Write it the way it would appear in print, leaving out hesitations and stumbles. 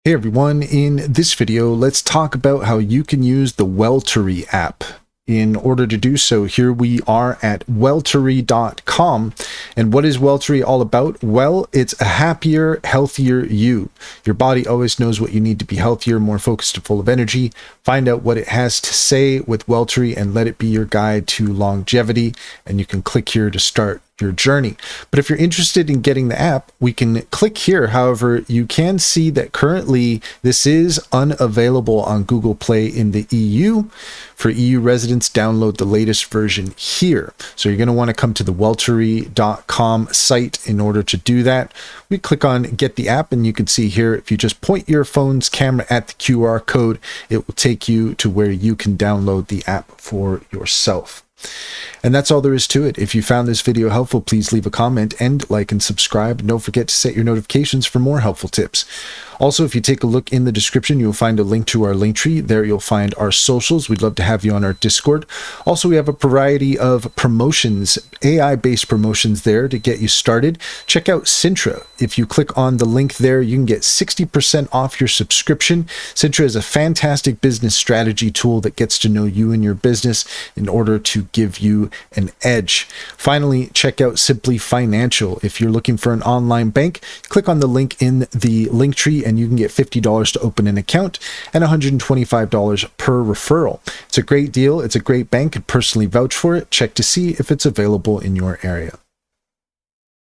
Hey everyone, in this video, let's talk about how you can use the Weltory app. In order to do so, here we are at weltory.com. And what is Weltory all about? Well, it's a happier, healthier you. Your body always knows what you need to be healthier, more focused, and full of energy. Find out what it has to say with Weltory and let it be your guide to longevity. And you can click here to start your journey. But if you're interested in getting the app, we can click here. However, you can see that currently this is unavailable on Google Play in the EU. For EU residents, download the latest version here. So you're going to want to come to the weltory.com site in order to do that. We click on get the app, and you can see here, if you just point your phone's camera at the QR code, it will take you to where you can download the app for yourself. And that's all there is to it. If you found this video helpful, please leave a comment and like and subscribe. And don't forget to set your notifications for more helpful tips. Also, if you take a look in the description, you'll find a link to our link tree. There you'll find our socials. We'd love to have you on our Discord. Also, we have a variety of promotions, AI-based promotions there to get you started. Check out Sintra. If you click on the link there, you can get 60% off your subscription. Sintra is a fantastic business strategy tool that gets to know you and your business in order to give you an edge. Finally, check out Simply Financial. If you're looking for an online bank, click on the link in the link tree and you can get $50 to open an account and $125 per referral. It's a great deal. It's a great bank. I'd personally vouch for it. Check to see if it's available in your area.